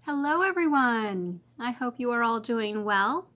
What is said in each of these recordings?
Hello everyone! I hope you are all doing well.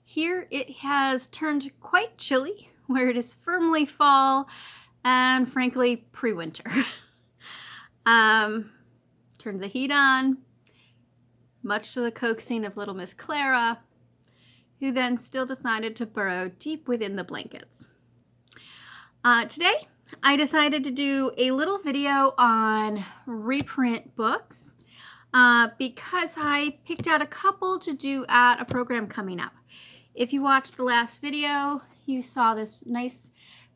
Here it has turned quite chilly, where it is firmly fall and frankly pre-winter. Turned the heat on, much to the coaxing of little Miss Clara, who then still decided to burrow deep within the blankets. Today I decided to do a little video on reprint books because I picked out a couple to do at a program coming up. If you watched the last video, you saw this nice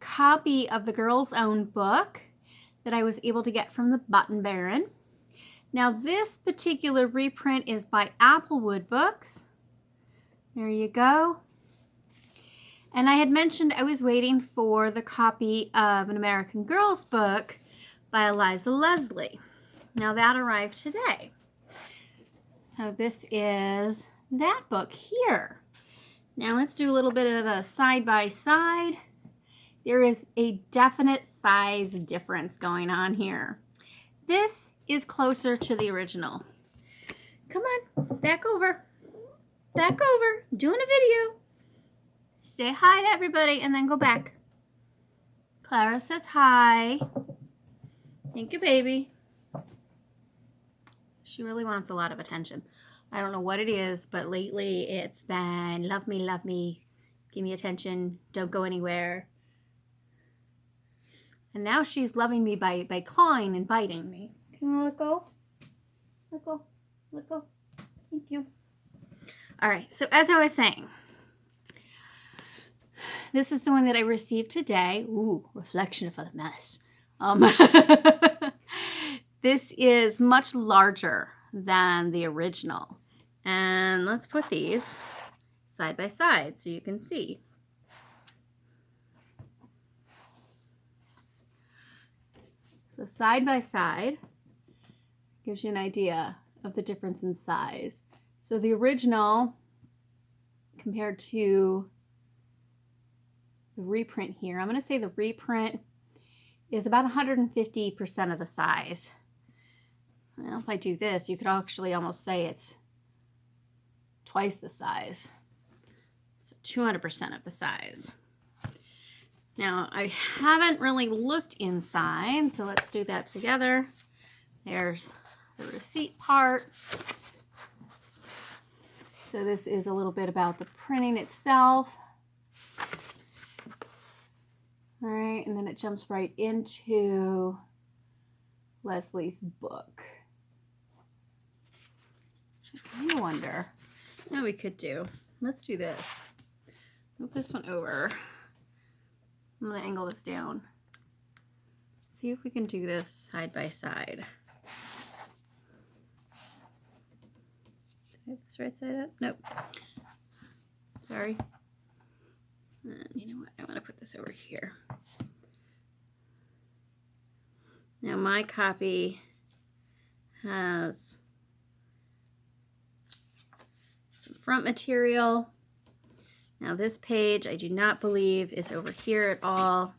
copy of the Girl's Own book that I was able to get from the Button Baron. Now this particular reprint is by Applewood Books. There you go. And I had mentioned I was waiting for the copy of An American Girl's book by Eliza Leslie. Now that arrived today. So this is that book here. Now let's do a little bit of a side-by-side. There is a definite size difference going on here. This is closer to the original. Come on, back over. Back over, doing a video. Say hi to everybody and then go back. Clara says hi. Thank you, baby. She really wants a lot of attention. I don't know what it is, but lately it's been love me, give me attention, don't go anywhere. And now she's loving me by clawing and biting me. Can you let go? Let go. Let go. Thank you. All right, so as I was saying, this is the one that I received today. Ooh, reflection of a mess. This is much larger than the original. And let's put these side by side so you can see. So side by side gives you an idea of the difference in size. So the original compared to the reprint here, I'm going to say the reprint is about 150% of the size. Well, if I do this, you could actually almost say it's twice the size. So 200% of the size. Now, I haven't really looked inside, so let's do that together. There's the receipt part. So this is a little bit about the printing itself. All right, and then it jumps right into Leslie's book. I wonder. No, we could do. Let's do this. Move this one over. I'm going to angle this down. See if we can do this side by side. Did I have this right side up? Nope. Sorry. And you know what? I'm going to put this over here. Now my copy has some front material. Now this page I do not believe is over here at all.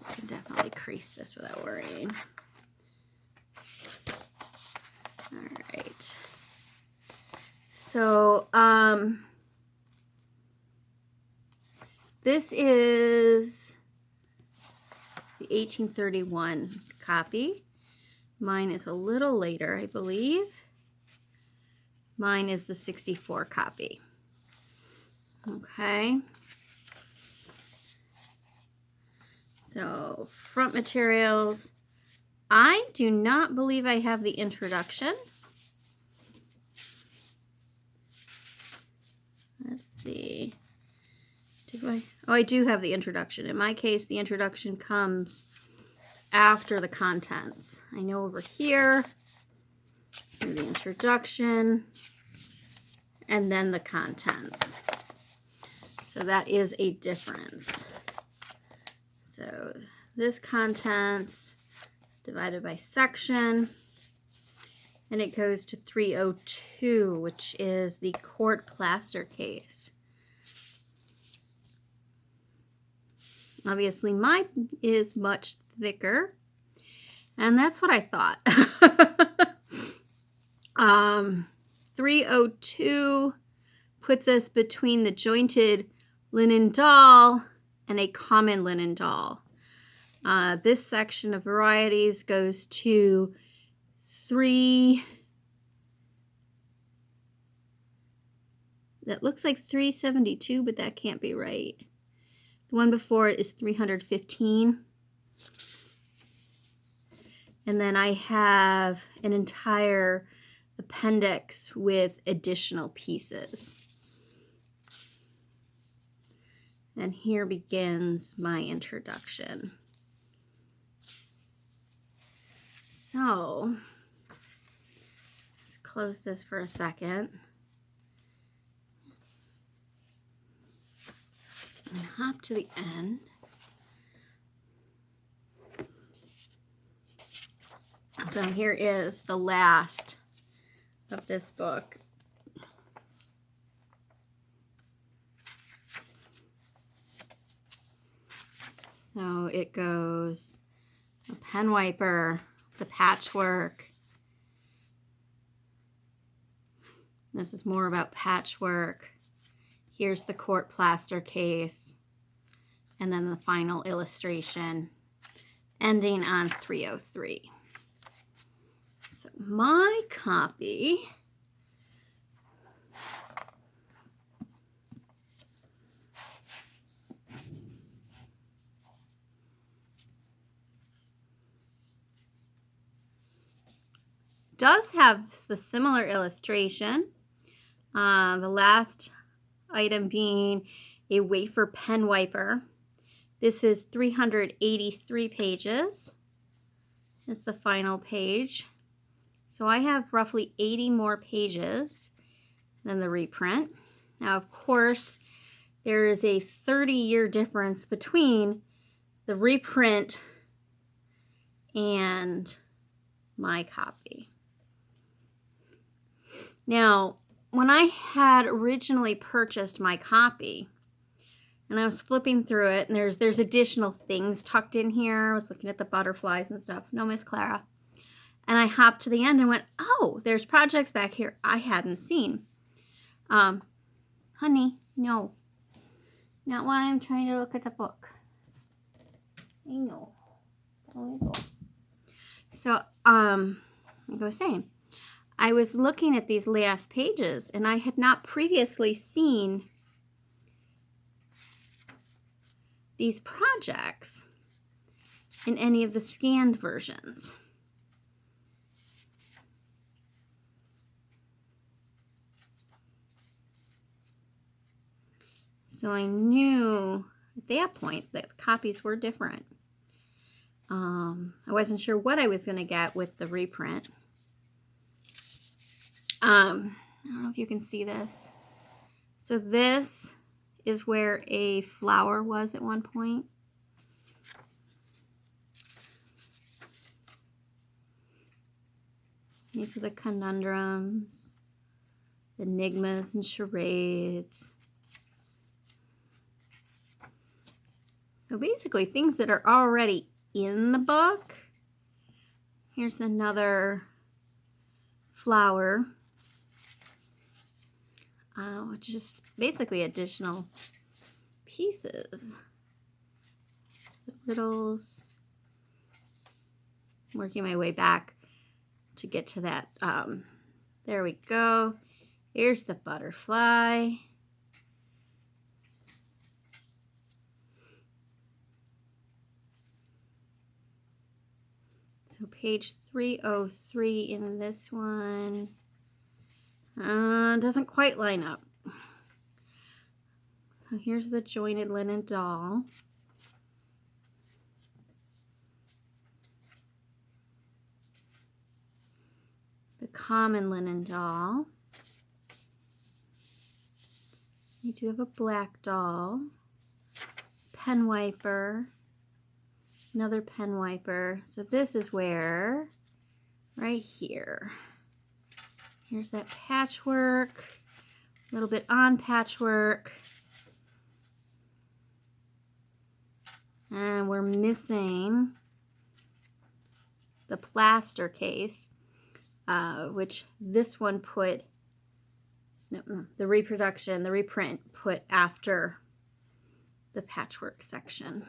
I can definitely crease this without worrying. All right. So, this is the 1831 copy. Mine is a little later, I believe. Mine is the 64 copy. Okay. So, front materials. I do not believe I have the introduction. Let's see. Do I? Oh, I do have the introduction. In my case, the introduction comes after the contents. I know over here, the introduction, and then the contents. So that is a difference. So this contents divided by section, and it goes to 302, which is the quart plaster case. Obviously mine is much thicker, And that's what I thought. 302 puts us between the jointed linen doll and a common linen doll. This section of varieties goes to 3. That looks like 372, but that can't be right. The one before it is 315. And then I have an entire appendix with additional pieces. And here begins my introduction. So, let's close this for a second. And hop to the end. So here is the last of this book. So it goes a pen wiper, the patchwork. This is more about patchwork. Here's the court plaster case. And then the final illustration ending on 303. So my copy does have the similar illustration. The last item being a wafer pen wiper. This is 383 pages. It's the final page. So I have roughly 80 more pages than the reprint. Now, of course, there is a 30-year difference between the reprint and my copy. Now, when I had originally purchased my copy, and I was flipping through it, and there's additional things tucked in here. I was looking at the butterflies and stuff. No, Miss Clara. And I hopped to the end and went, oh, there's projects back here I hadn't seen. Honey, no. Not while I'm trying to look at the book. I know. So, like I was saying, I was looking at these last pages, and I had not previously seen these projects in any of the scanned versions. So I knew at that point that the copies were different. I wasn't sure what I was going to get with the reprint. I don't know if you can see this. So this is where a flower was at one point. These are the conundrums, the enigmas and charades. So basically things that are already in the book. Here's another flower. Just basically additional pieces. The riddles. Working my way back to get to that. There we go. Here's the butterfly. So page 303 in this one doesn't quite line up. So here's the jointed linen doll. The common linen doll. You do have a black doll. Pen wiper. Another pen wiper. So this is where, right here. Here's that patchwork. A little bit on patchwork. And we're missing the plaster case, which this one put, the reprint put after the patchwork section.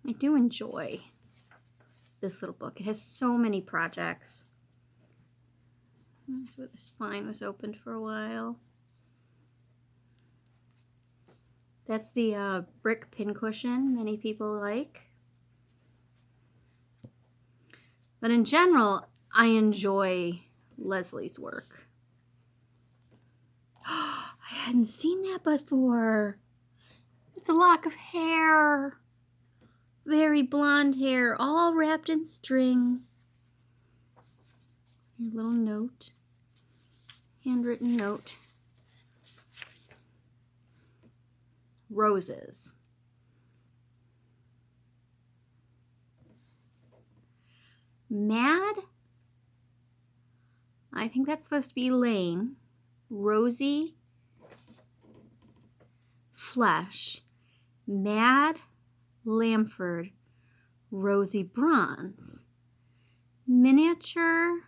I do enjoy this little book. It has so many projects. That's where the spine was opened for a while. That's the brick pincushion many people like. But in general, I enjoy Leslie's work. I hadn't seen that before. It's a lock of hair. Very blonde hair, all wrapped in string. Your little note. Handwritten note. Roses. Mad? I think that's supposed to be Elaine. Rosy Flesh. Mad Lamford. Rosy Bronze. Miniature.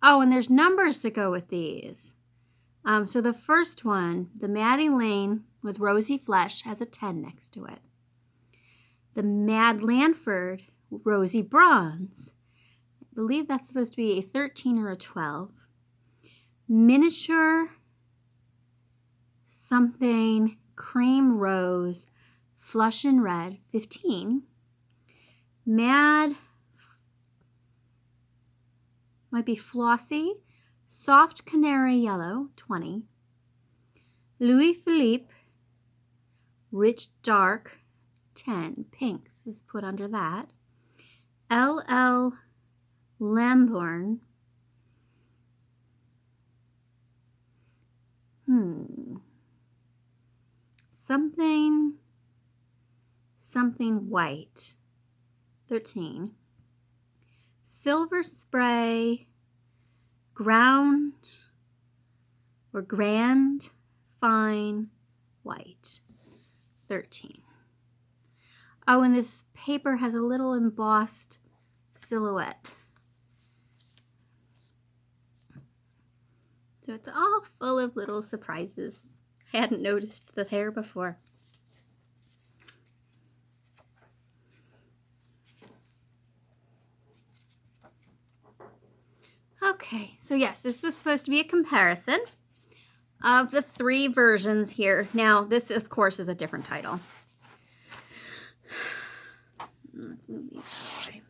Oh, and there's numbers to go with these. So the first one, the Mad Elaine with Rosy Flesh, has a 10 next to it. The Mad Lanford, Rosy Bronze, I believe that's supposed to be a 13 or a 12. Miniature something Cream Rose, Flush and Red, 15. Mad, might be Flossy, Soft Canary Yellow, 20. Louis Philippe, Rich Dark, 10. Pinks is put under that. L.L. Lambourne. Something white, 13. Silver Spray, Ground or Grand Fine White, 13. Oh, and this paper has a little embossed silhouette. So it's all full of little surprises. I hadn't noticed the hair before. Okay, so yes, this was supposed to be a comparison of the 3 versions here. Now, this, of course, is a different title. Let's move these out of the way.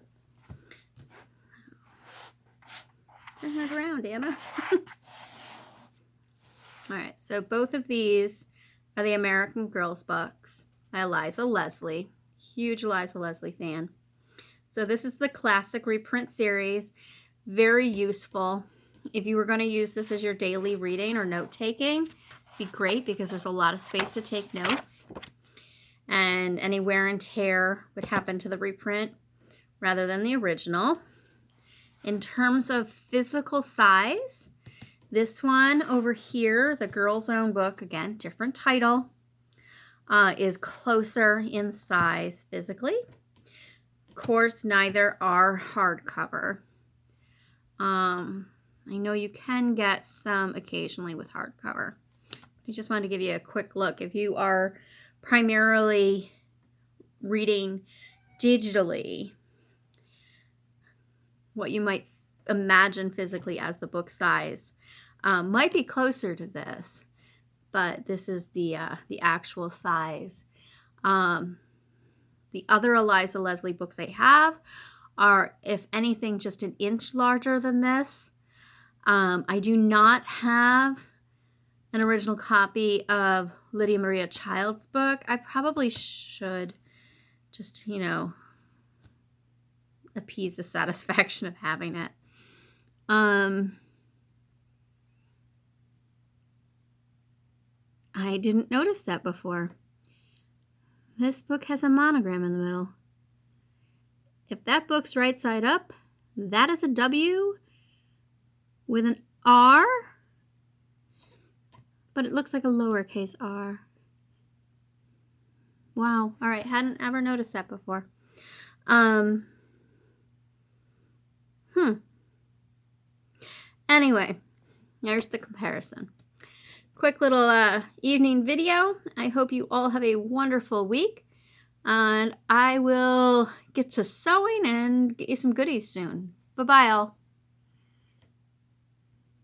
Turn that around, Anna. All right, so both of these are the American Girls books by Eliza Leslie. Huge Eliza Leslie fan. So this is the classic reprint series. Very useful. If you were going to use this as your daily reading or note-taking, it'd be great because there's a lot of space to take notes. And any wear and tear would happen to the reprint rather than the original. In terms of physical size, this one over here, the Girl's Own book, again, different title, is closer in size physically. Of course, neither are hardcover. I know you can get some occasionally with hardcover. I just wanted to give you a quick look. If you are primarily reading digitally, what you might imagine physically as the book size might be closer to this, but this is the actual size. The other Eliza Leslie books I have are, if anything, just an inch larger than this. I do not have an original copy of Lydia Maria Child's book. I probably should just, appease the satisfaction of having it. I didn't notice that before. This book has a monogram in the middle. If that book's right side up, that is a W with an R, but it looks like a lowercase r. Wow. All right. Hadn't ever noticed that before. Anyway, there's the comparison. Quick little evening video. I hope you all have a wonderful week. And I will get to sewing and get you some goodies soon. Bye-bye all.